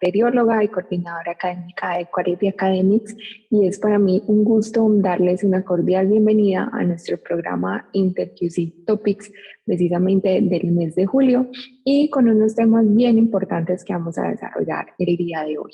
bacterióloga y coordinadora académica de Quality Academics, y es para mí un gusto darles una cordial bienvenida a nuestro programa InterQC Topics, precisamente del mes de julio, y con unos temas bien importantes que vamos a desarrollar el día de hoy.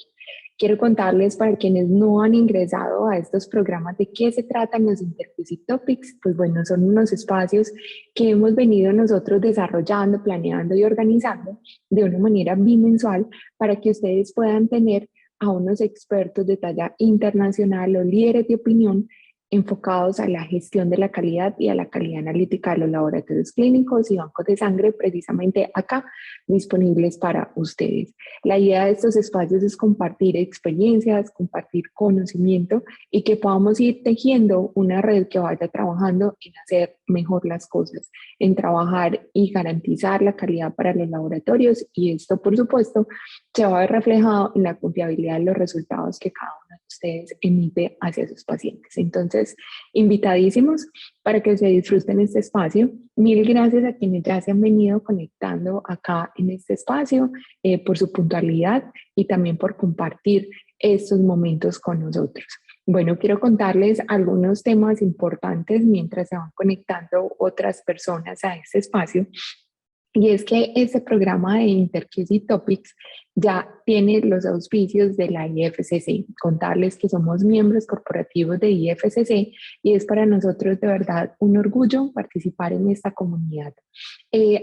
Quiero contarles, para quienes no han ingresado a estos programas, de qué se tratan los InterQC Topics. Pues bueno, son unos espacios que hemos venido nosotros desarrollando, planeando y organizando de una manera bimensual para que ustedes puedan tener a unos expertos de talla internacional o líderes de opinión enfocados a la gestión de la calidad y a la calidad analítica de los laboratorios clínicos y bancos de sangre, precisamente acá disponibles para ustedes. La idea de estos espacios es compartir experiencias, compartir conocimiento y que podamos ir tejiendo una red que vaya trabajando en hacer mejor las cosas, en trabajar y garantizar la calidad para los laboratorios, y esto, por supuesto, se va a ver reflejado en la confiabilidad de los resultados que cada uno de ustedes emite hacia sus pacientes. Entonces, invitadísimos para que se disfruten este espacio. Mil gracias a quienes ya se han venido conectando acá en este espacio, por su puntualidad y también por compartir estos momentos con nosotros. Bueno, quiero contarles algunos temas importantes mientras se van conectando otras personas a este espacio. Y es que este programa de InterQC Topics ya tiene los auspicios de la IFCC. Contarles que somos miembros corporativos de IFCC y es para nosotros de verdad un orgullo participar en esta comunidad.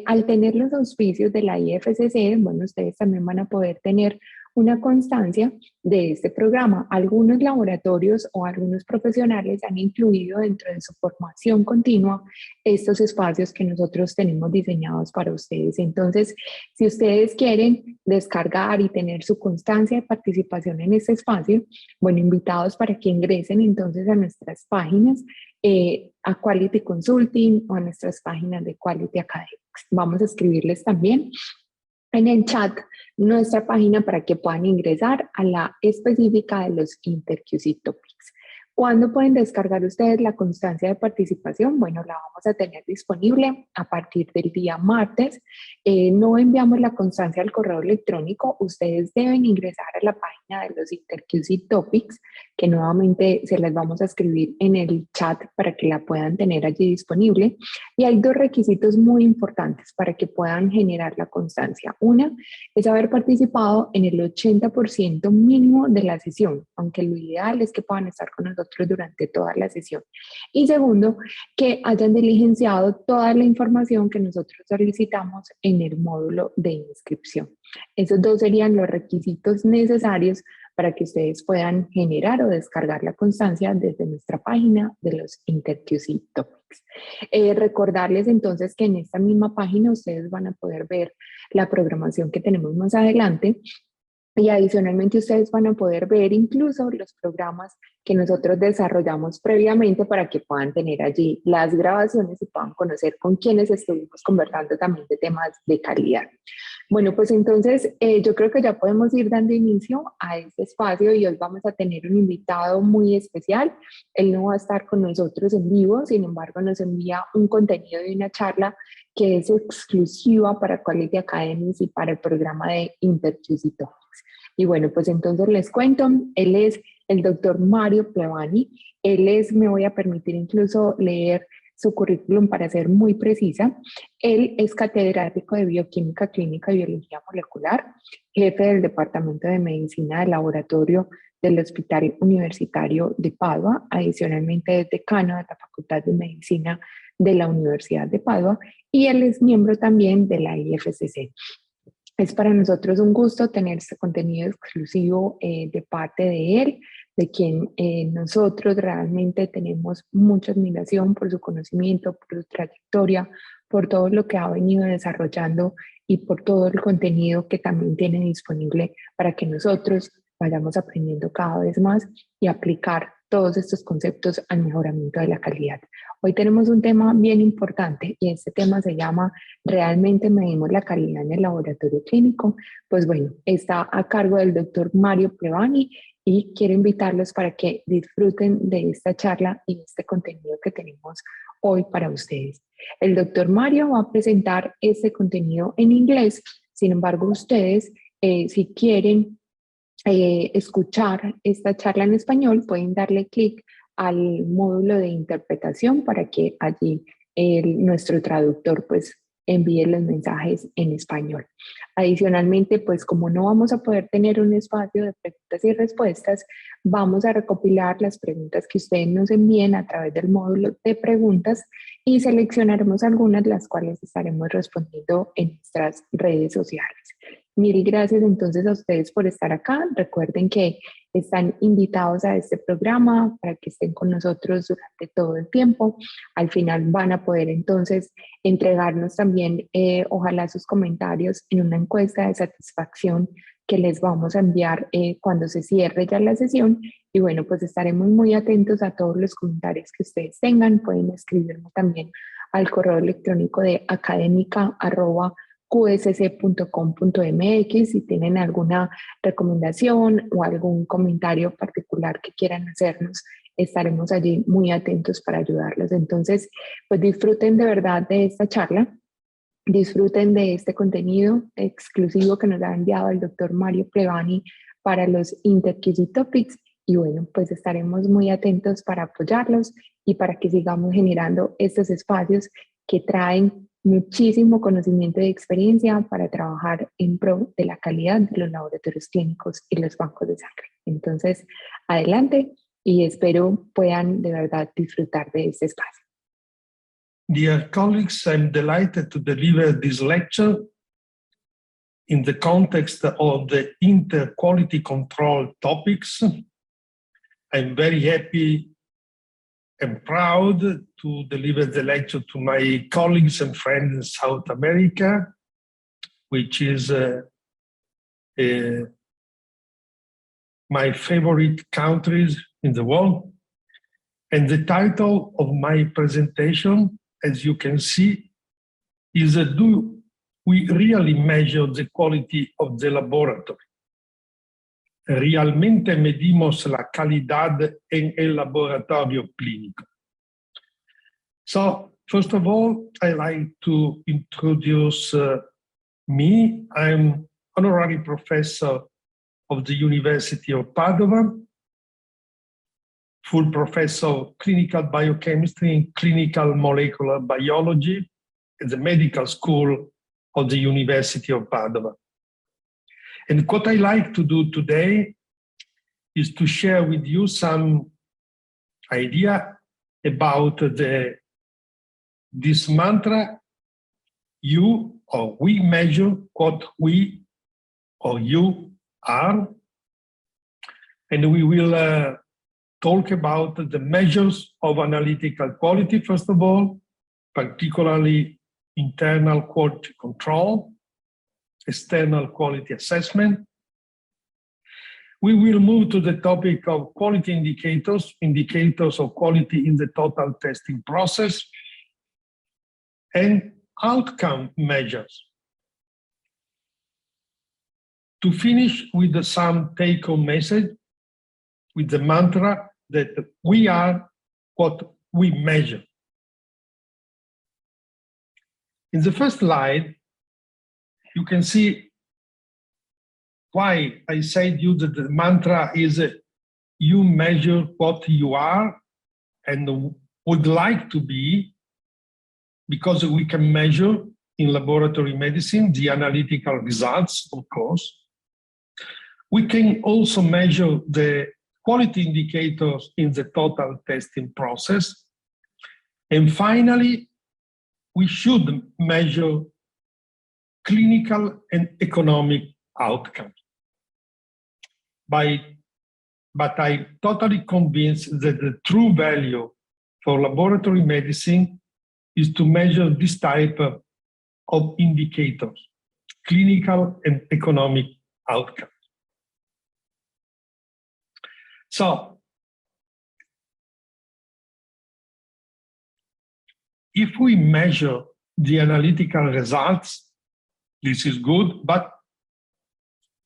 Al tener los auspicios de la IFCC, bueno, ustedes también van a poder tener una constancia de este programa. Algunos laboratorios o algunos profesionales han incluido dentro de su formación continua estos espacios que nosotros tenemos diseñados para ustedes. Entonces, si ustedes quieren descargar y tener su constancia de participación en este espacio, bueno, invitados para que ingresen entonces a nuestras páginas, a Quality Consulting o a nuestras páginas de Quality Academics. Vamos a escribirles también en el chat nuestra página para que puedan ingresar a la específica de los InterQC Topics. ¿Cuándo pueden descargar ustedes la constancia de participación? Bueno, la vamos a tener disponible a partir del día martes. No enviamos la constancia al correo electrónico. Ustedes deben ingresar a la página de los InterQC Topics, que nuevamente se las vamos a escribir en el chat para que la puedan tener allí disponible. Y hay dos requisitos muy importantes para que puedan generar la constancia. Una es haber participado en el 80% mínimo de la sesión, aunque lo ideal es que puedan estar con nosotros durante toda la sesión. Y segundo, que hayan diligenciado toda la información que nosotros solicitamos en el módulo de inscripción. Esos dos serían los requisitos necesarios para que ustedes puedan generar o descargar la constancia desde nuestra página de los InterQC Topics. Recordarles entonces que en esta misma página ustedes van a poder ver la programación que tenemos más adelante. Y adicionalmente ustedes van a poder ver incluso los programas que nosotros desarrollamos previamente para que puedan tener allí las grabaciones y puedan conocer con quienes estuvimos conversando también de temas de calidad. Bueno, pues entonces yo creo que ya podemos ir dando inicio a este espacio y hoy vamos a tener un invitado muy especial. Él no va a estar con nosotros en vivo, sin embargo nos envía un contenido de una charla que es exclusiva para Quality Academics y para el programa de InterQC Topics. Y bueno, pues entonces les cuento, él es el doctor Mario Plevani. Me voy a permitir incluso leer su currículum para ser muy precisa. Él es catedrático de Bioquímica Clínica y Biología Molecular, jefe del Departamento de Medicina del Laboratorio del Hospital Universitario de Padua. Adicionalmente es decano de la Facultad de Medicina de la Universidad de Padua y él es miembro también de la IFCC. Es para nosotros un gusto tener este contenido exclusivo de parte de él, de quien nosotros realmente tenemos mucha admiración por su conocimiento, por su trayectoria, por todo lo que ha venido desarrollando y por todo el contenido que también tiene disponible para que nosotros vayamos aprendiendo cada vez más y aplicar todos estos conceptos al mejoramiento de la calidad. Hoy tenemos un tema bien importante y este tema se llama ¿realmente medimos la calidad en el laboratorio clínico? Pues bueno, está a cargo del doctor Mario Plevani y quiero invitarlos para que disfruten de esta charla y de este contenido que tenemos hoy para ustedes. El doctor Mario va a presentar este contenido en inglés, sin embargo ustedes, si quieren escuchar esta charla en español, pueden darle clic al módulo de interpretación para que allí nuestro traductor pues envíe los mensajes en español. Adicionalmente, pues como no vamos a poder tener un espacio de preguntas y respuestas, vamos a recopilar las preguntas que ustedes nos envíen a través del módulo de preguntas y seleccionaremos algunas, las cuales estaremos respondiendo en nuestras redes sociales. Mil gracias entonces a ustedes por estar acá. Recuerden que están invitados a este programa para que estén con nosotros durante todo el tiempo. Al final van a poder entonces entregarnos también, ojalá sus comentarios en una encuesta de satisfacción que les vamos a enviar cuando se cierre ya la sesión. Y bueno, pues estaremos muy atentos a todos los comentarios que ustedes tengan. Pueden escribirme también al correo electrónico de academica@qsc.com.mx si tienen alguna recomendación o algún comentario particular que quieran hacernos. Estaremos allí muy atentos para ayudarlos. Entonces, pues disfruten de verdad de esta charla. Disfruten de este contenido exclusivo que nos ha enviado el doctor Mario Plevani para los InterQC Topics. Y bueno, pues estaremos muy atentos para apoyarlos y para que sigamos generando estos espacios que traen muchísimo conocimiento y experiencia para trabajar en pro de la calidad de los laboratorios clínicos y los bancos de sangre. Entonces, adelante y espero puedan de verdad disfrutar de este espacio. Dear colleagues, I'm delighted to deliver this lecture in the context of the inter-quality control topics. I'm very happy and proud to deliver the lecture to my colleagues and friends in South America, which is my favorite countries in the world. And the title of my presentation, as you can see, is Do we really measure the quality of the laboratory? ¿Realmente medimos la calidad en el laboratorio clínico? So, first of all, I'd like to introduce me. I'm honorary professor of the University of Padua, full professor of clinical biochemistry and clinical molecular biology at the medical school of the University of Padua. And what I like to do today is to share with you some idea about this mantra, you or we measure what we or you are. And we will talk about the measures of analytical quality, first of all, particularly internal quality control, external quality assessment. We will move to the topic of quality indicators, indicators of quality in the total testing process, and outcome measures. To finish with some take-home message, with the mantra that we are what we measure. In the first slide, you can see why I said you that the mantra is you measure what you are and would like to be, because we can measure in laboratory medicine the analytical results, of course. We can also measure the quality indicators in the total testing process. And finally, we should measure clinical and economic outcomes. But I'm totally convinced that the true value for laboratory medicine is to measure this type of indicators, clinical and economic outcomes. So, if we measure the analytical results, this is good, but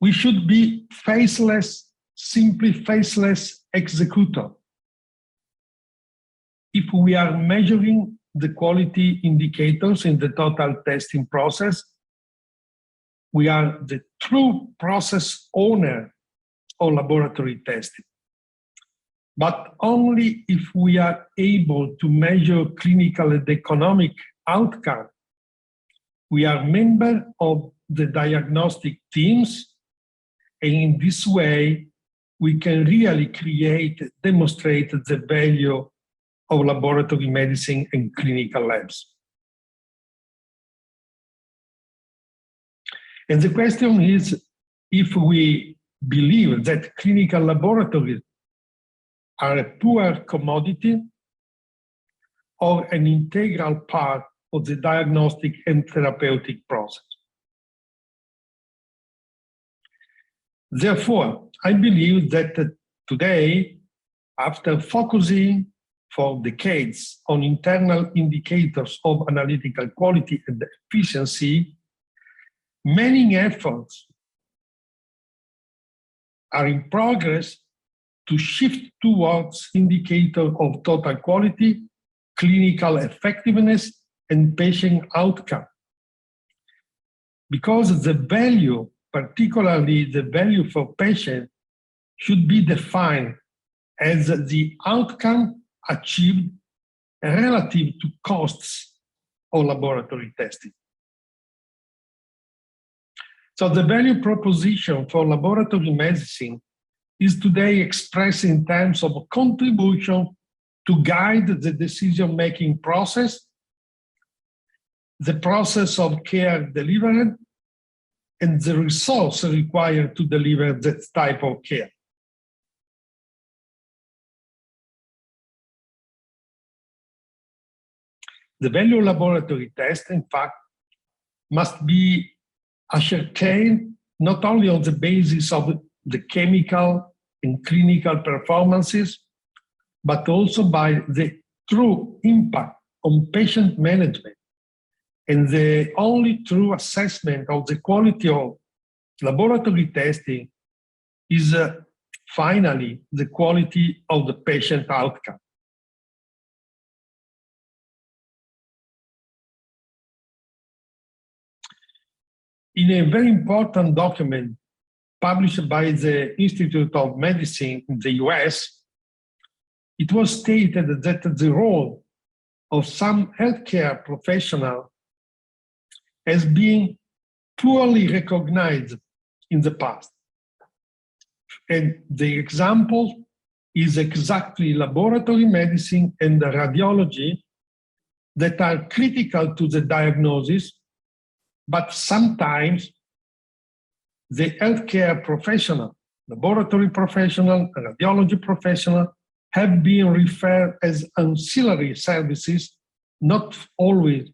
we should be faceless, simply faceless executor. If we are measuring the quality indicators in the total testing process, we are the true process owner of laboratory testing. But only if we are able to measure clinical and economic outcome. We are members of the diagnostic teams, and in this way, we can really demonstrate the value of laboratory medicine and clinical labs. And the question is, if we believe that clinical laboratories are a poor commodity or an integral part of the diagnostic and therapeutic process. Therefore, I believe that today, after focusing for decades on internal indicators of analytical quality and efficiency, many efforts are in progress to shift towards indicators of total quality, clinical effectiveness, and patient outcome. Because the value, particularly the value for patients, should be defined as the outcome achieved relative to costs of laboratory testing. So the value proposition for laboratory medicine is today expressed in terms of contribution to guide the decision-making process, the process of care delivered, and the resource required to deliver that type of care. The value laboratory test, in fact, must be ascertained not only on the basis of the chemical and clinical performances, but also by the true impact on patient management. And the only true assessment of the quality of laboratory testing is finally the quality of the patient outcome. In a very important document published by the Institute of Medicine in the US, it was stated that the role of some healthcare professionals has been poorly recognized in the past. And the example is exactly laboratory medicine and radiology that are critical to the diagnosis, but sometimes the healthcare professional, laboratory professional, radiology professional have been referred as ancillary services, not always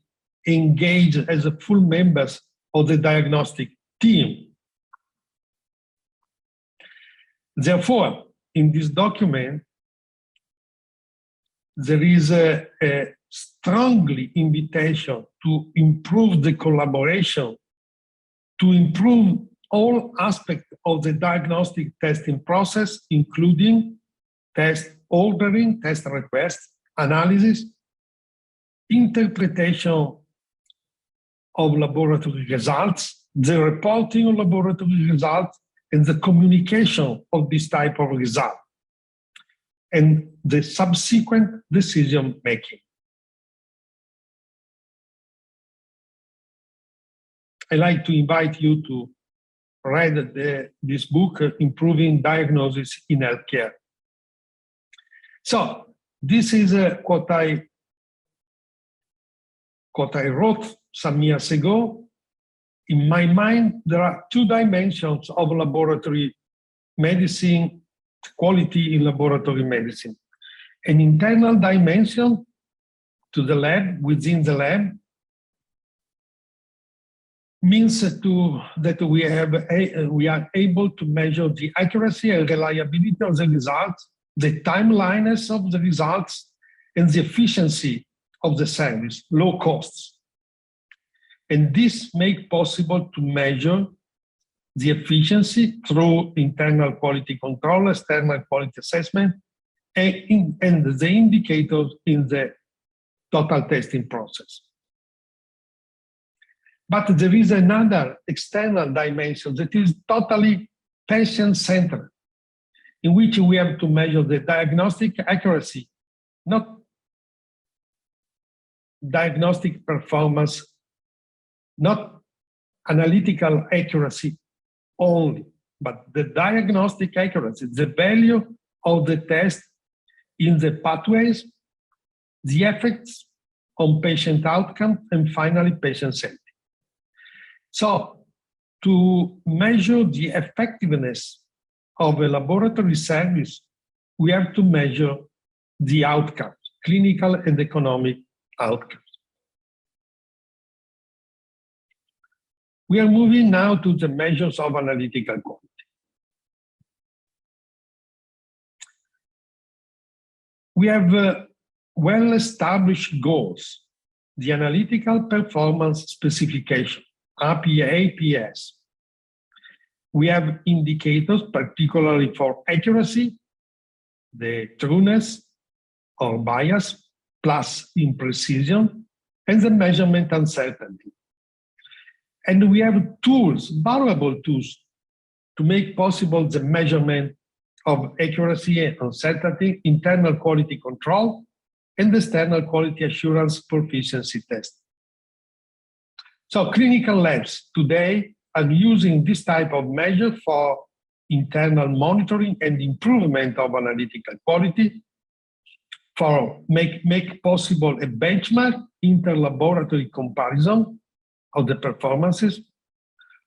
engaged as a full members of the diagnostic team. Therefore, in this document, there is a strongly invitation to improve the collaboration, to improve all aspects of the diagnostic testing process, including test ordering, test requests, analysis, interpretation of laboratory results, the reporting of laboratory results, and the communication of this type of result, and the subsequent decision-making. I'd like to invite you to read this book, Improving Diagnosis in Healthcare. So this is what I wrote some years ago. In my mind, there are two dimensions of laboratory medicine, quality in laboratory medicine. An internal dimension to the lab, within the lab, means that we are able to measure the accuracy and reliability of the results, the timeliness of the results, and the efficiency of the service, low costs. And this makes possible to measure the efficiency through internal quality control, external quality assessment, and the indicators in the total testing process. But there is another external dimension that is totally patient-centered. in which we have to measure the diagnostic accuracy, not diagnostic performance, not analytical accuracy only, but the diagnostic accuracy, the value of the test in the pathways, the effects on patient outcome, and finally patient safety. So to measure the effectiveness of a laboratory service, we have to measure the outcomes, clinical and economic outcomes. We are moving now to the measures of analytical quality. We have well-established goals, the Analytical Performance Specification, APS. We have indicators, particularly for accuracy, the trueness or bias, plus imprecision, and the measurement uncertainty. And we have tools, valuable tools, to make possible the measurement of accuracy and uncertainty, internal quality control, and external quality assurance proficiency test. So clinical labs today are using this type of measure for internal monitoring and improvement of analytical quality, for make possible a benchmark interlaboratory comparison of the performances,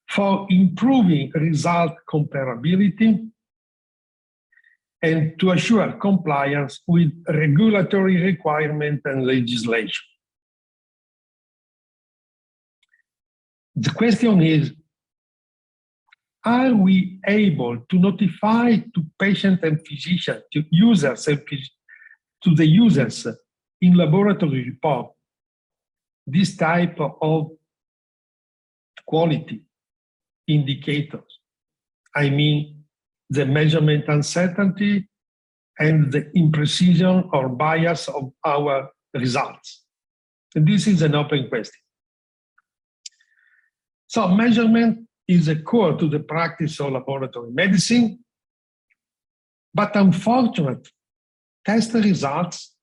for improving result comparability, and to assure compliance with regulatory requirement and legislation. The question is, are we able to notify to patient and physician, to users and to the users in laboratory report this type of quality indicators? I mean, the measurement uncertainty and the imprecision or bias of our results. And this is an open question. So measurement is a core to the practice of laboratory medicine, but unfortunately, test results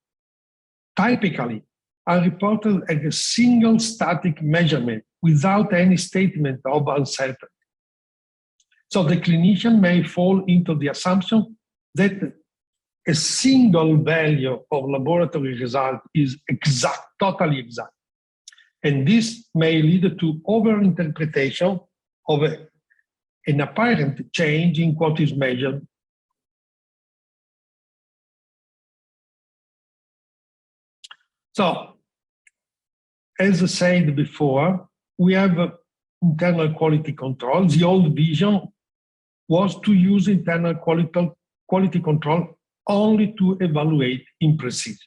typically are reported as a single static measurement without any statement of uncertainty. So the clinician may fall into the assumption that a single value of laboratory result is exact, totally exact. And this may lead to overinterpretation of an apparent change in what is measured. So, as I said before, we have internal quality control. The old vision was to use internal quality control only to evaluate imprecision.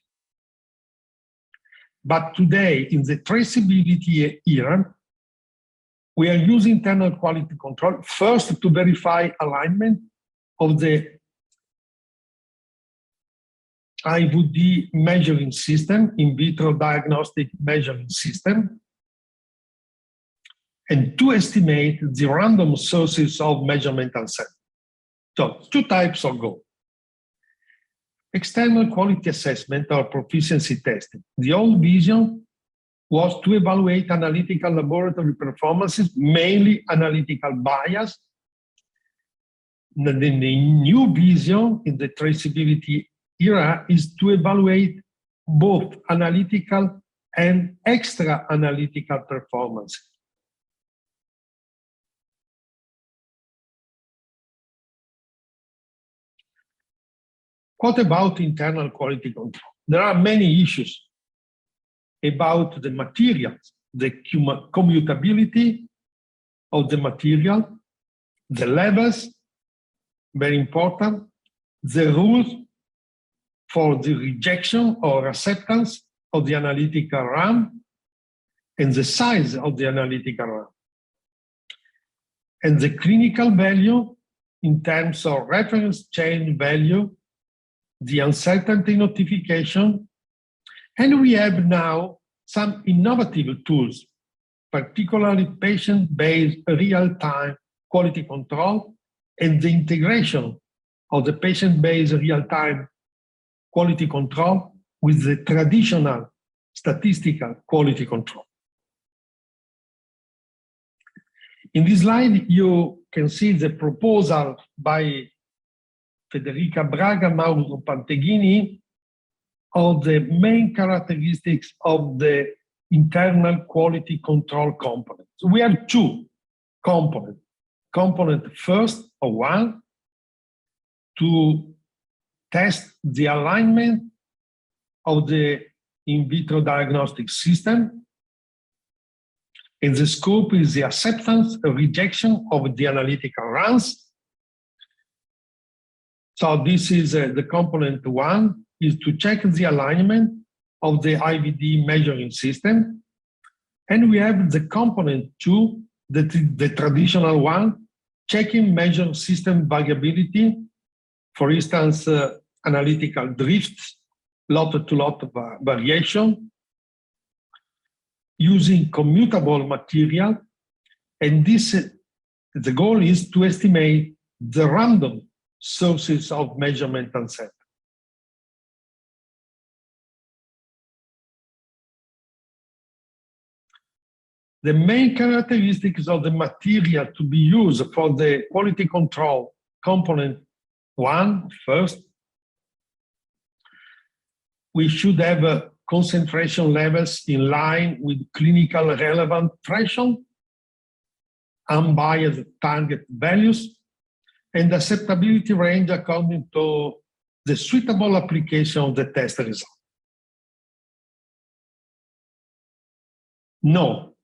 But today, in the traceability era, we are using internal quality control first to verify alignment of the IVD measuring system, in vitro diagnostic measuring system, and to estimate the random sources of measurement uncertainty. So, two types of goal. External quality assessment or proficiency testing. The old vision was to evaluate analytical laboratory performances, mainly analytical bias. The new vision in the traceability era is to evaluate both analytical and extra analytical performances. What about internal quality control? There are many issues about the materials, the commutability of the material, the levels, very important, the rules for the rejection or acceptance of the analytical RAM, and the size of the analytical RAM. And the clinical value in terms of reference change value, the uncertainty notification, and we have now some innovative tools, particularly patient-based real-time quality control and the integration of the patient-based real-time quality control with the traditional statistical quality control. In this slide, you can see the proposal by Federica Braga, Mauro Panteghini, of the main characteristics of the internal quality control components. We have two components. Component first, or one, to test the alignment of the in vitro diagnostic system. And the scope is the acceptance or rejection of the analytical runs. So this is the component one, is to check the alignment of the IVD measuring system. And we have the component two, the traditional one, checking measure system variability, for instance, analytical drifts, lot-to-lot variation, using commutable material. And this, the goal is to estimate the random sources of measurement and set. The main characteristics of the material to be used for the quality control component one, first, we should have concentration levels in line with clinical relevant threshold, unbiased target values, and acceptability range according to the suitable application of the test result. No,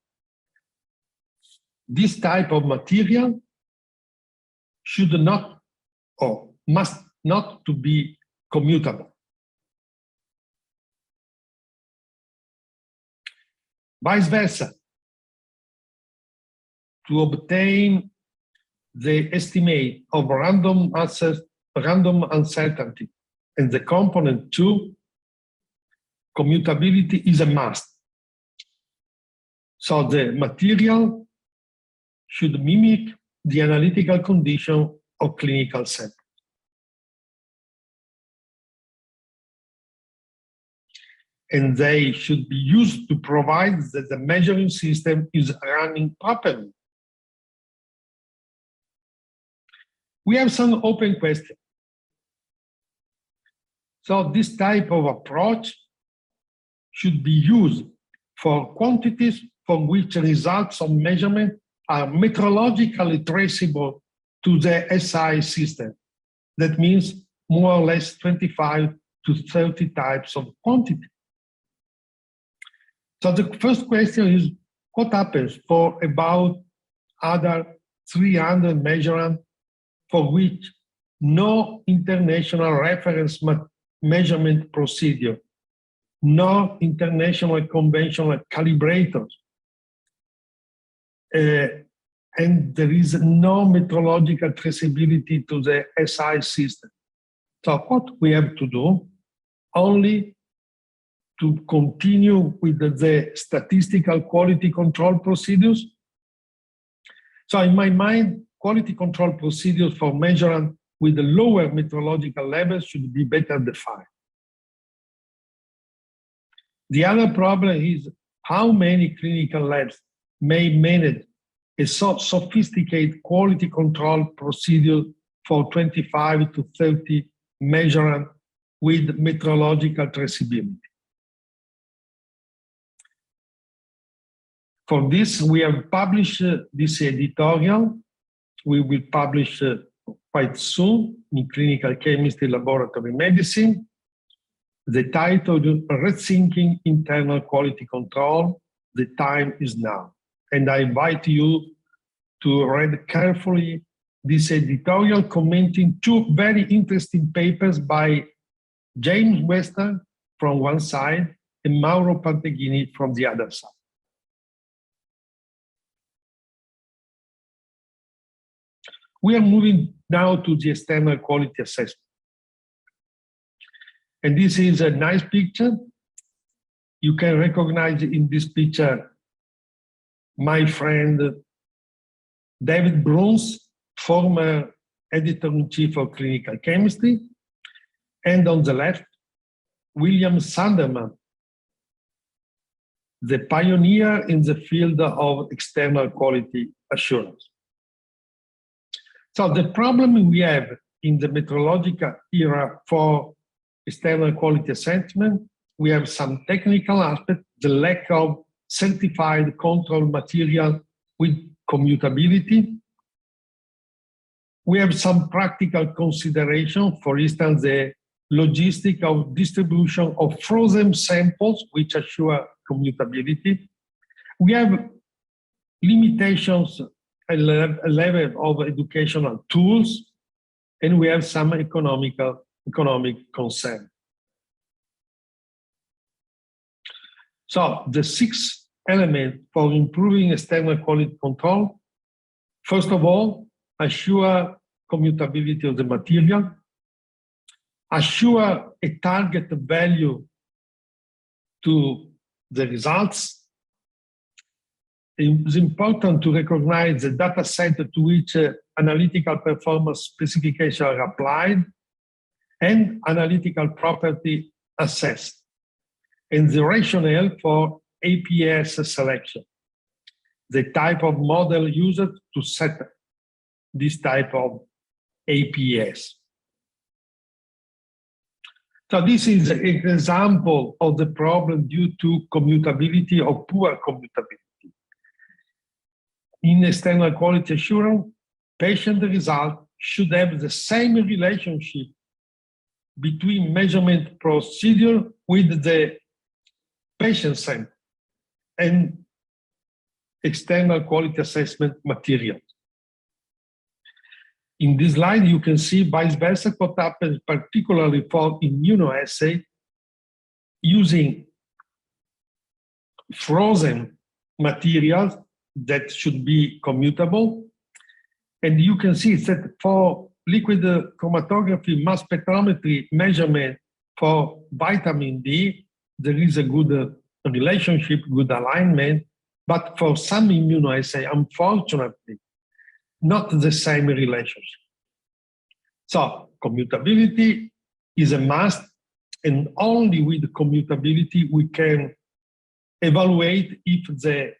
this type of material should not or must not to be commutable. Vice versa, to obtain the estimate of random uncertainty and the component two, commutability is a must. So the material should mimic the analytical condition of clinical samples. And they should be used to provide that the measuring system is running properly. We have some open questions. So this type of approach should be used for quantities from which results of measurement are metrologically traceable to the SI system. That means more or less 25 to 30 types of quantity. So the first question is, what happens for about other 300 measurements for which no international reference measurement procedure, no international conventional calibrators, and there is no metrological traceability to the SI system. So what we have to do? Only to continue with the statistical quality control procedures. So in my mind, quality control procedures for measurement with the lower metrological levels should be better defined. The other problem is how many clinical labs may manage a so sophisticated quality control procedure for 25 to 30 measurements with metrological traceability. For this, we have published this editorial. We will publish quite soon in Clinical Chemistry Laboratory Medicine. The title is Rethinking Internal Quality Control. The time is now. And I invite you to read carefully this editorial commenting two very interesting papers by James Wester from one side and Mauro Panteghini from the other side. We are moving now to the external quality assessment. And this is a nice picture. You can recognize in this picture my friend David Bruns, former editor-in-chief of clinical chemistry, and on the left, William Sanderman, the pioneer in the field of external quality assurance. So the problem we have in the metrological era for external quality assessment, we have some technical aspects, the lack of certified control material with commutability. We have some practical consideration, for instance, the logistic of distribution of frozen samples which assure commutability. We have limitations at a level of educational tools, and we have some economic concern. So the 6 elements for improving external quality control: first of all, assure commutability of the material, assure a target value to the results. It's important to recognize the data set to which analytical performance specifications are applied and analytical property assessed, and the rationale for APS selection, the type of model used to set this type of APS. So this is an example of the problem due to commutability or poor commutability. In external quality assurance, patient result should have the same relationship between measurement procedure with the patient sample and external quality assessment material. In this slide, you can see vice versa what happens particularly for immunoassay using frozen materials that should be commutable. And you can see that for liquid chromatography mass spectrometry measurement for vitamin D, there is a good relationship, good alignment, but for some immunoassay, unfortunately, not the same relationship. So commutability is a must, and only with commutability we can evaluate if the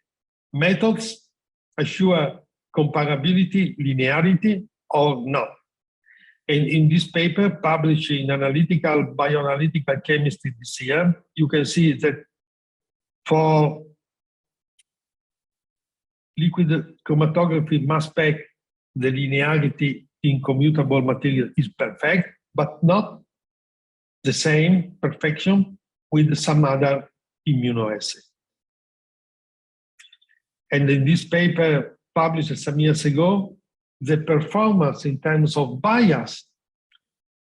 methods assure comparability, linearity, or not. And in this paper published in Analytical Bioanalytical Chemistry this year, you can see that for liquid chromatography mass spec, the linearity in commutable material is perfect, but not the same perfection with some other immunoassay. And in this paper published some years ago, the performance in terms of bias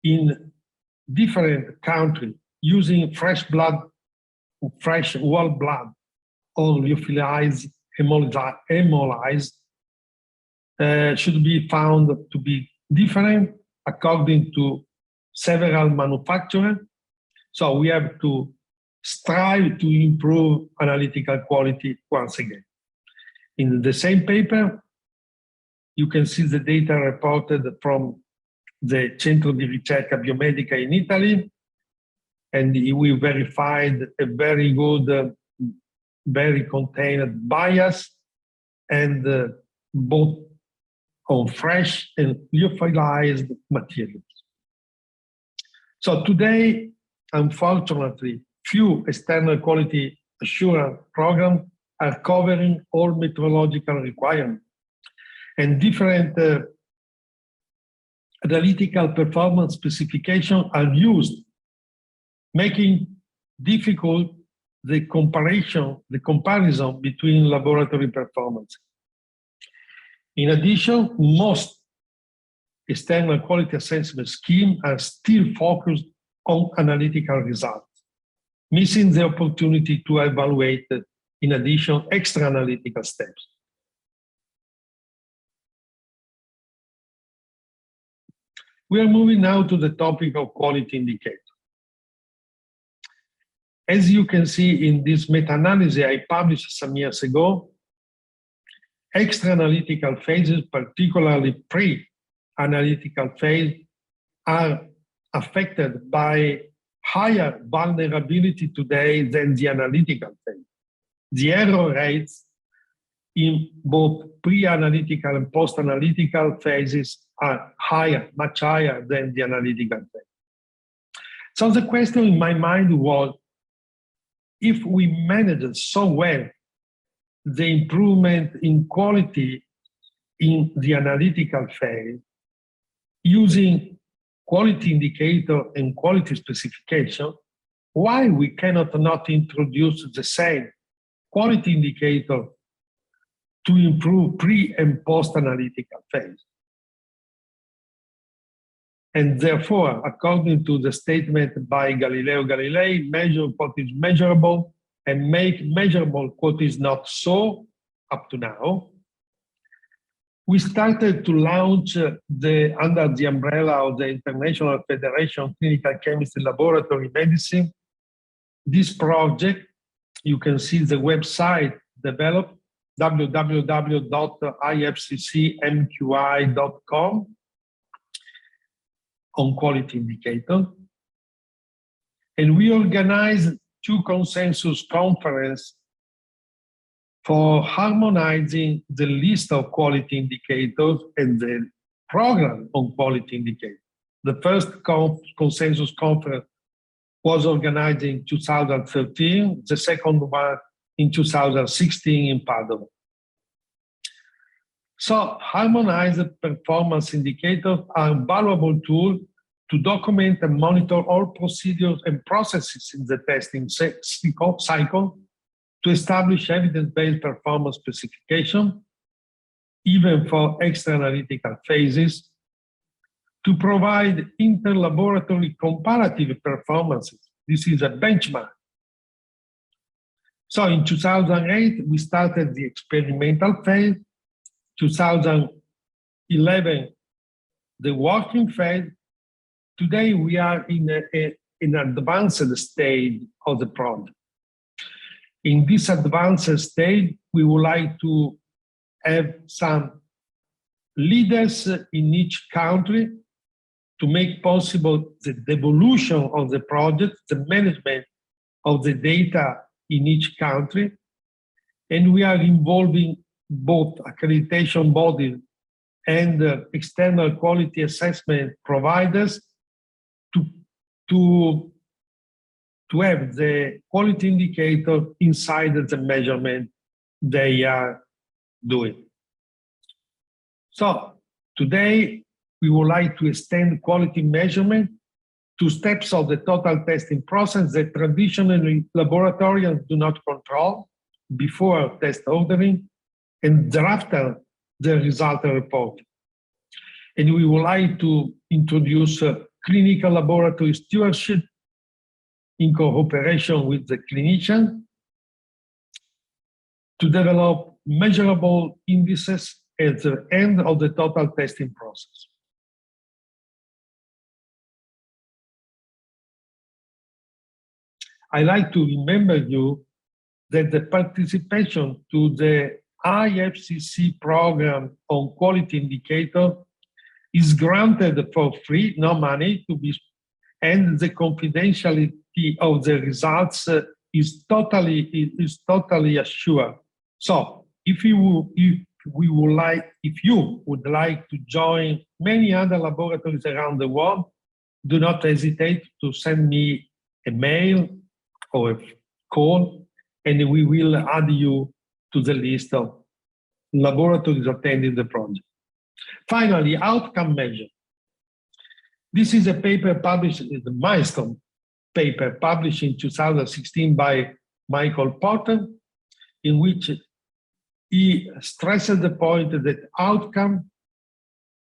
in different countries using fresh blood, fresh whole blood, or lyophilized, hemolyzed, should be found to be different according to several manufacturers. So we have to strive to improve analytical quality once again. In the same paper, you can see the data reported from the Centro di Ricerca Biomedica in Italy, and we verified a very good, very contained bias, and both on fresh and lyophilized materials. So today, unfortunately, few external quality assurance programs are covering all metrological requirements, and different analytical performance specifications are used, making difficult the comparison between laboratory performance. In addition, most external quality assessment schemes are still focused on analytical results, missing the opportunity to evaluate, in addition, extra analytical steps. We are moving now to the topic of quality indicator. As you can see in this meta-analysis I published some years ago, extra analytical phases, particularly pre pre-analytical phase are affected by higher vulnerability today than the analytical phase. The error rates in both pre-analytical and post-analytical phases are higher, much higher than the analytical phase. So the question in my mind was, if we managed so well the improvement in quality in the analytical phase, using quality indicator and quality specification, why we cannot not introduce the same quality indicator to improve pre and post-analytical phase? And therefore, according to the statement by Galileo Galilei, measure what is measurable and make measurable what is not so up to now. We started to launch under the umbrella of the International Federation of Clinical Chemistry Laboratory Medicine. This project, you can see the website developed, www.ifccmqi.com, on quality indicator. And we organized 2 consensus conferences for harmonizing the list of quality indicators and the program on quality indicators. The first consensus conference was organized in 2013, the second one in 2016 in Padova. So harmonized performance indicators are a valuable tool to document and monitor all procedures and processes in the testing cycle, to establish evidence-based performance specification, even for extra-analytical phases, to provide inter-laboratory comparative performances. This is a benchmark. So in 2008, we started the experimental phase, 2011, the working phase. Today, we are in an advanced stage of the project. In this advanced stage, we would like to have some leaders in each country to make possible the devolution of the project, the management of the data in each country. And we are involving both accreditation bodies and external quality assessment providers to have the quality indicator inside the measurement they are doing. So today, we would like to extend quality measurement to steps of the total testing process that traditionally laboratorians do not control before test ordering and thereafter the result report. And we would like to introduce clinical laboratory stewardship in cooperation with the clinician to develop measurable indices at the end of the total testing process. I like to remember you that the participation to the IFCC program on quality indicator is granted for free, no money to be, and the confidentiality of the results is totally assured. So if you would like to join many other laboratories around the world, do not hesitate to send me a mail or a call, and we will add you to the list of laboratories attending the project. Finally, outcome measure. This is a paper published, the milestone paper published in 2016 by Michael Porter, in which he stresses the point that outcome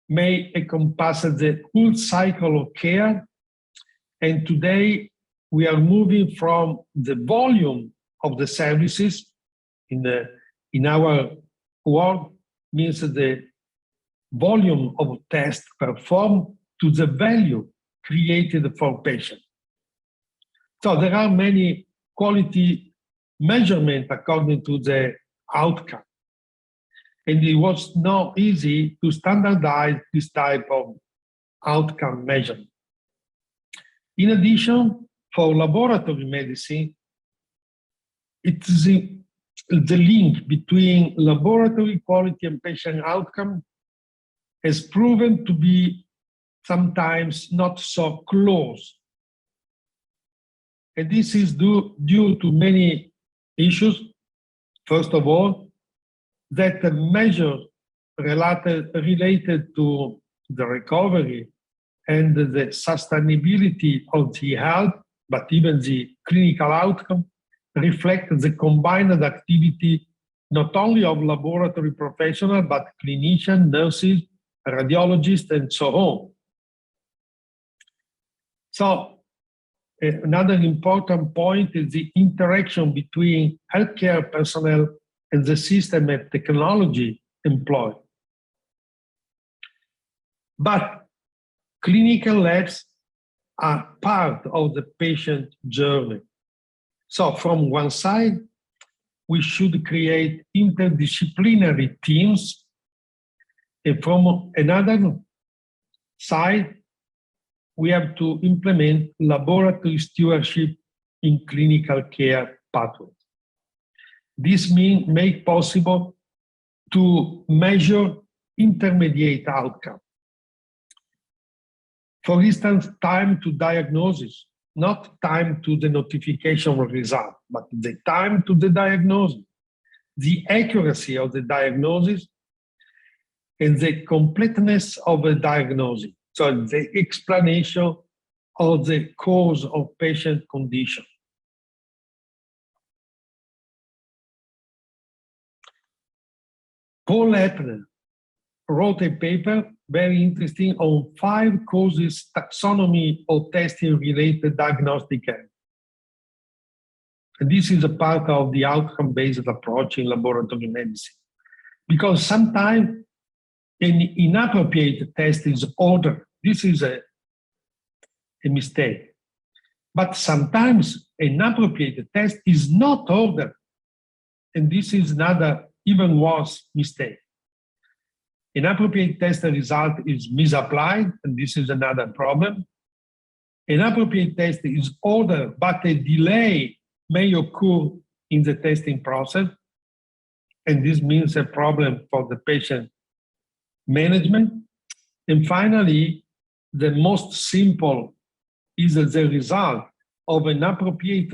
may encompass the full cycle of care. And today we are moving from the volume of the services in our world, means the volume of tests performed, to the value created for patients. So there are many quality measurements according to the outcome. And it was not easy to standardize this type of outcome measurement. In addition, for laboratory medicine, it's the link between laboratory quality and patient outcome has proven to be sometimes not so close. And this is due to many issues. First of all, that the measures related to the recovery and the sustainability of the health, but even the clinical outcome, reflect the combined activity not only of laboratory professionals, but clinicians, nurses, radiologists, and so on. So another important point is the interaction between healthcare personnel and the system and technology employed. But clinical labs are part of the patient journey. So from one side, we should create interdisciplinary teams, and from another side, we have to implement laboratory stewardship in clinical care pathways. This means make possible to measure intermediate outcome. For instance, time to diagnosis, not time to the notification of result, but the time to the diagnosis, the accuracy of the diagnosis, and the completeness of the diagnosis. So the explanation of the cause of patient condition. Paul Epner wrote a paper very interesting on 5 causes taxonomy of testing related diagnostic errors. And this is a part of the outcome-based approach in laboratory medicine. Because sometimes an inappropriate test is ordered. This is a mistake. But sometimes an inappropriate test is not ordered. And this is another even worse mistake. Inappropriate test result is misapplied, and this is another problem. Inappropriate test is ordered, but a delay may occur in the testing process, and this means a problem for the patient management. And finally, the most simple is that the result of an appropriate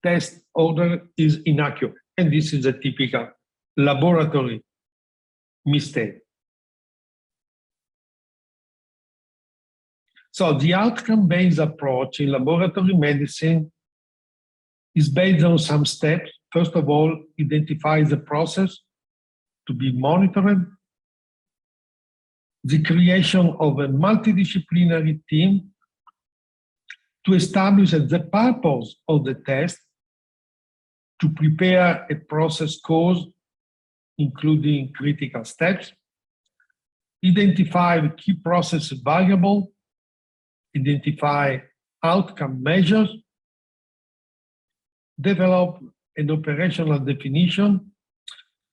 test order is inaccurate, and this is a typical laboratory mistake. So the outcome-based approach in laboratory medicine is based on some steps. First of all, identify the process to be monitored, the creation of a multidisciplinary team to establish the purpose of the test, to prepare a process cause, including critical steps, identify key process variables, identify outcome measures, develop an operational definition,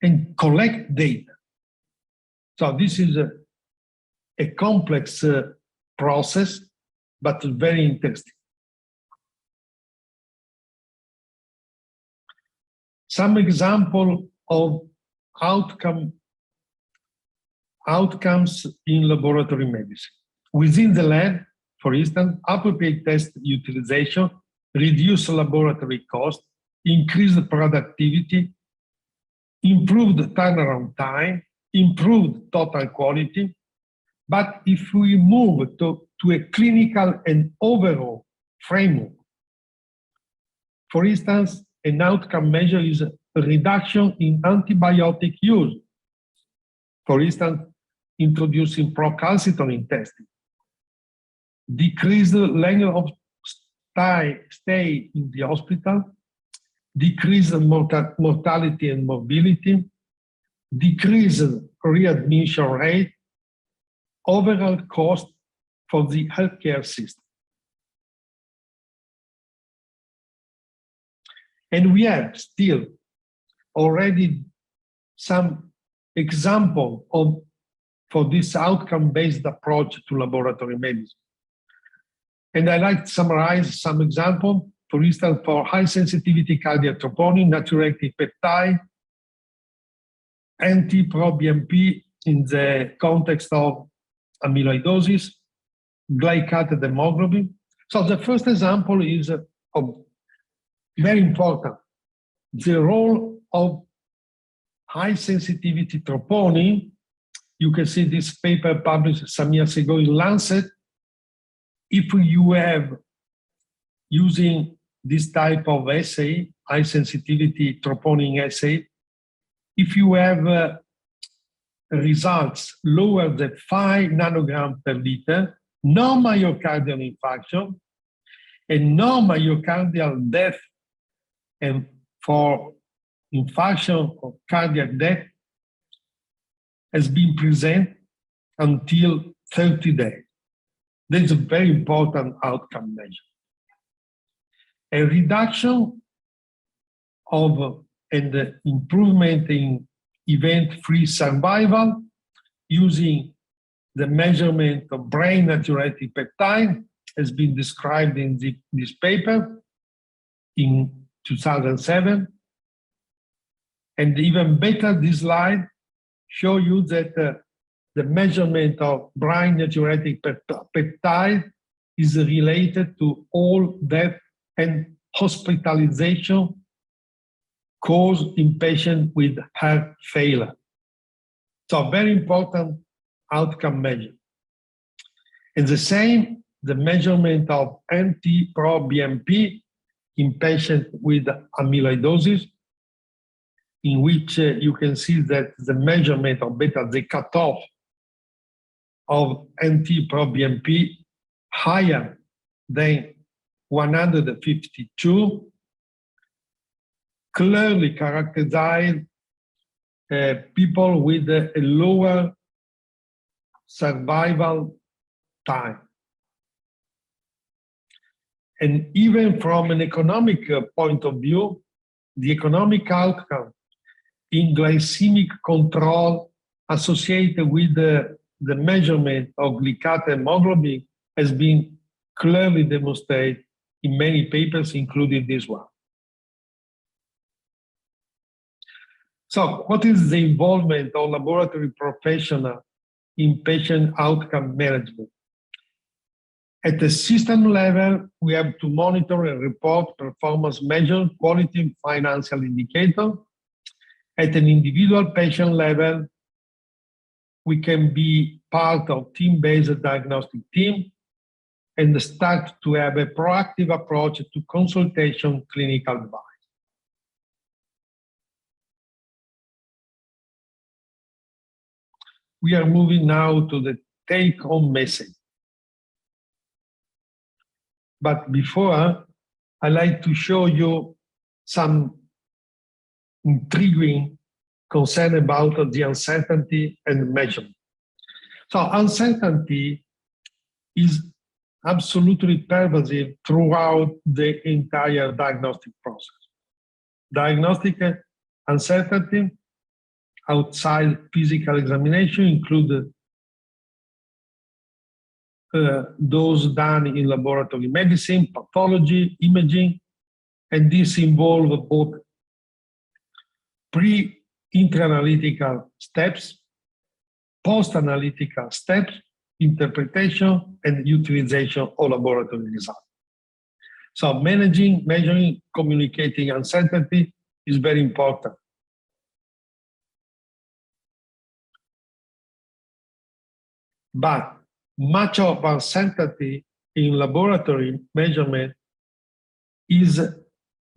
and collect data. So this is a complex process, but very interesting. Some example of outcomes in laboratory medicine. Within the lab, for instance, appropriate test utilization, reduce laboratory cost, increase productivity, improve the turnaround time, improve total quality. But if we move to a clinical and overall framework, for instance, an outcome measure is a reduction in antibiotic use. For instance, introducing procalcitonin testing. Decrease the length of stay in the hospital, decrease the mortality and morbidity, decrease the readmission rate, overall cost for the healthcare system. And we have still already some example for this outcome-based approach to laboratory medicine. And I like to summarize some examples. For instance, for high sensitivity cardiac troponin, natriuretic peptide, NT-proBNP in the context of amyloidosis, glycated hemoglobin. So the first example is very important. The role of high sensitivity troponin. You can see this paper published some years ago in Lancet. If you have, using this type of assay, high sensitivity troponin assay, if you have results lower than 5 nanograms per liter, no myocardial infarction and no myocardial death, and for infarction or cardiac death has been present until 30 days. That's a very important outcome measure. A reduction of and improvement in event-free survival using the measurement of brain natriuretic peptide has been described in this paper in 2007. And even better, this slide shows you that the measurement of brain natriuretic peptide is related to all death and hospitalization caused in patients with heart failure. So very important outcome measure. And the same, the measurement of NT-proBNP in patients with amyloidosis, in which you can see that the measurement of beta, the cutoff of NT-proBNP higher than 152, clearly characterize people with a lower survival time. And even from an economic point of view, the economic outcome in glycemic control associated with the measurement of glycated hemoglobin has been clearly demonstrated in many papers, including this one. So what is the involvement of laboratory professionals in patient outcome management? At the system level, we have to monitor and report performance measures, quality and financial indicators. At an individual patient level, we can be part of team-based diagnostic team and start to have a proactive approach to consultation clinical advice. We are moving now to the take-home message. But before, I'd like to show you some intriguing concern about the uncertainty and measurement. So uncertainty is absolutely pervasive throughout the entire diagnostic process. Diagnostic uncertainty outside physical examination include those done in laboratory medicine, pathology, imaging, and this involves both pre-intra-analytical steps, post-analytical steps, interpretation, and utilization of laboratory results. So managing, measuring, communicating uncertainty is very important. But much of uncertainty in laboratory measurement is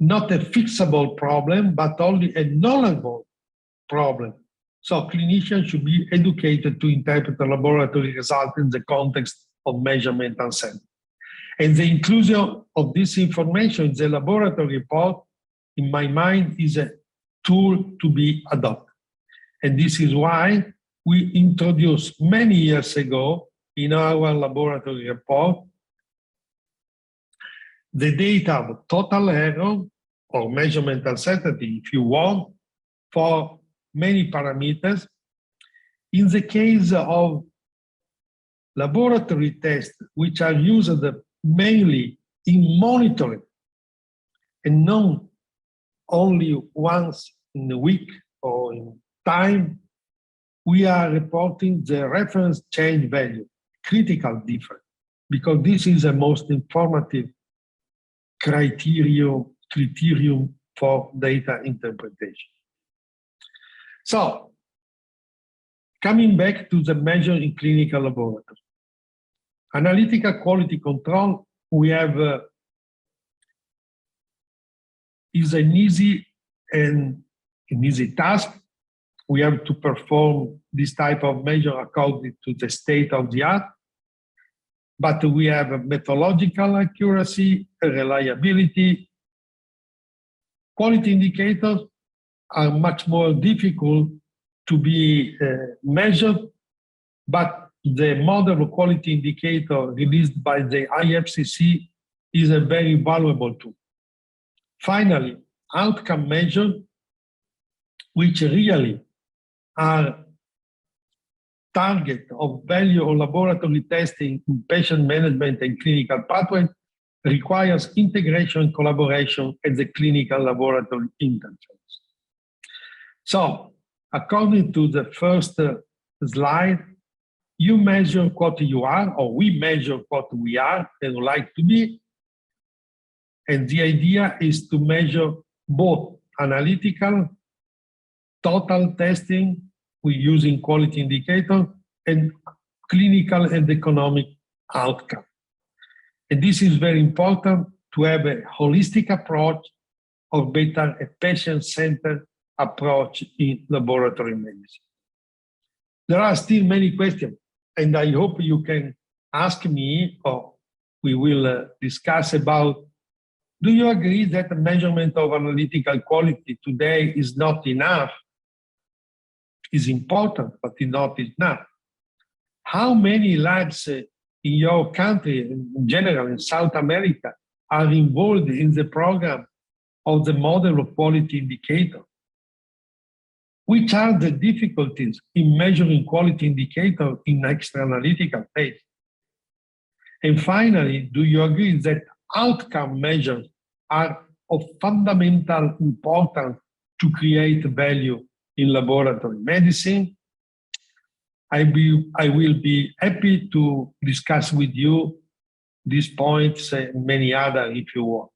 not a fixable problem, but only a knowledgeable problem. So clinicians should be educated to interpret the laboratory result in the context of measurement uncertainty. And the inclusion of this information in the laboratory report, in my mind, is a tool to be adopted. And this is why we introduced many years ago in our laboratory report the data of total error or measurement uncertainty, if you want, for many parameters, In the case of laboratory tests, which are used mainly in monitoring and not only once in a week or in time, we are reporting the reference change value, critical difference, because this is the most informative criterion for data interpretation. So, coming back to the measure in clinical laboratory. Analytical quality control, we have is an easy task. We have to perform this type of measure according to the state of the art, but we have a methodological accuracy, reliability. Quality indicators are much more difficult to be measured, but the model of quality indicator released by the IFCC is a very valuable tool. Finally, outcome measures, which really are target of value of laboratory testing in patient management and clinical pathways, requires integration and collaboration at the clinical laboratory interface. So, according to the first slide, you measure what you are, or we measure what we are and would like to be. And the idea is to measure both analytical, total testing, we're using quality indicator, and clinical and economic outcome. And this is very important to have a holistic approach or better a patient-centered approach in laboratory medicine. There are still many questions, and I hope you can ask me, or we will discuss about, do you agree that the measurement of analytical quality today is not enough? Is important, but not enough. How many labs in your country, in general, in South America, are involved in the program of the model of quality indicator? Which are the difficulties in measuring quality indicator in extra analytical phase? And finally, do you agree that outcome measures are of fundamental importance to create value in laboratory medicine? I will be happy to discuss with you these points and many others if you want.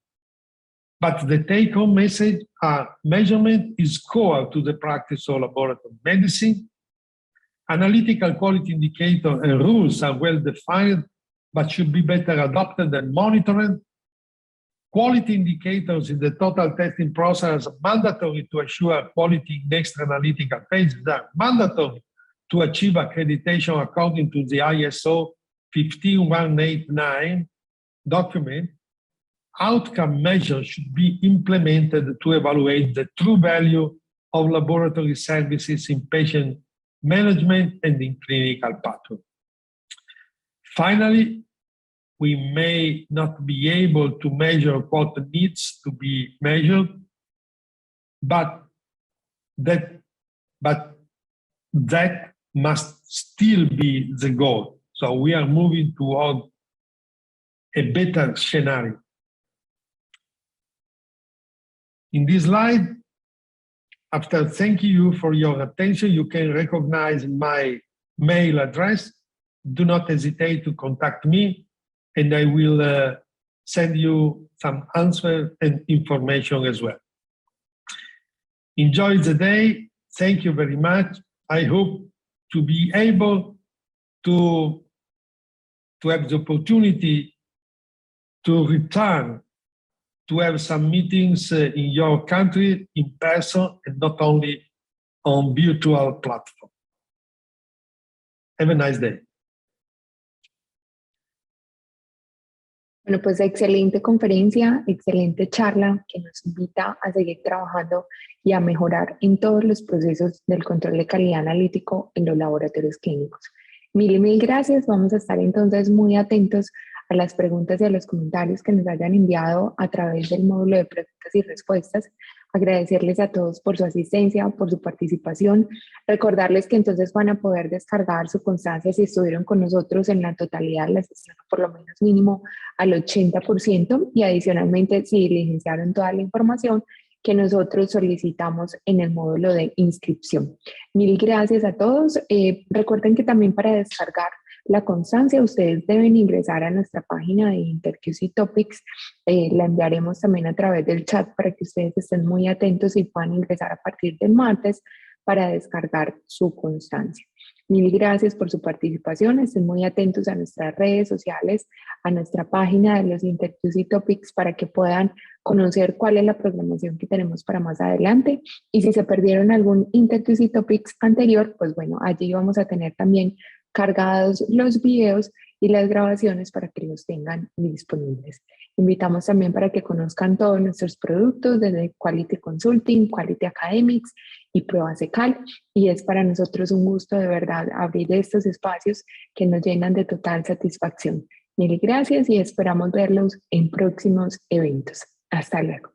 But the take-home message are measurement is core to the practice of laboratory medicine. Analytical quality indicator and rules are well defined, but should be better adopted and monitored. Quality indicators in the total testing process are mandatory to assure quality in extra analytical phases, are mandatory to achieve accreditation according to the ISO 15189 document. Outcome measures should be implemented to evaluate the true value of laboratory services in patient management and in clinical pathway. Finally, we may not be able to measure what needs to be measured, but that must still be the goal. So we are moving toward a better scenario. In this slide, after thanking you for your attention, you can recognize my mail address. Do not hesitate to contact me, and I will send you some answers and information as well. Enjoy the day. Thank you very much. I hope to be able to have the opportunity to return to have some meetings in your country in person and not only on virtual platform. Have a nice day. Bueno, pues excelente conferencia, excelente charla que nos invita a seguir trabajando y a mejorar en todos los procesos del control de calidad analítico en los laboratorios clínicos. Mil gracias. Vamos a estar entonces muy atentos a las preguntas y a los comentarios que nos hayan enviado a través del módulo de preguntas y respuestas. agradecerles a todos por su asistencia, por su participación, recordarles que entonces van a poder descargar su constancia si estuvieron con nosotros en la totalidad de la sesión, por lo menos mínimo al 80%, y adicionalmente si le iniciaron toda la información que nosotros solicitamos en el módulo de inscripción. Mil gracias a todos. Recuerden que también para descargar la constancia ustedes deben ingresar a nuestra página de InterQC Topics. La enviaremos también a través del chat para que ustedes estén muy atentos y puedan ingresar a partir del martes para descargar su constancia. Mil gracias por su participación. Estén muy atentos a nuestras redes sociales, a nuestra página de los InterQC Topics para que puedan conocer cuál es la programación que tenemos para más adelante. Y si se perdieron algún InterQC Topics anterior, pues bueno, allí vamos a tener también cargados los videos y las grabaciones para que los tengan disponibles. Invitamos también para que conozcan todos nuestros productos desde Quality Consulting, Quality Academics y Pruebas ECAL. Y es para nosotros un gusto de verdad abrir estos espacios que nos llenan de total satisfacción. Mil gracias y esperamos verlos en próximos eventos. Hasta luego.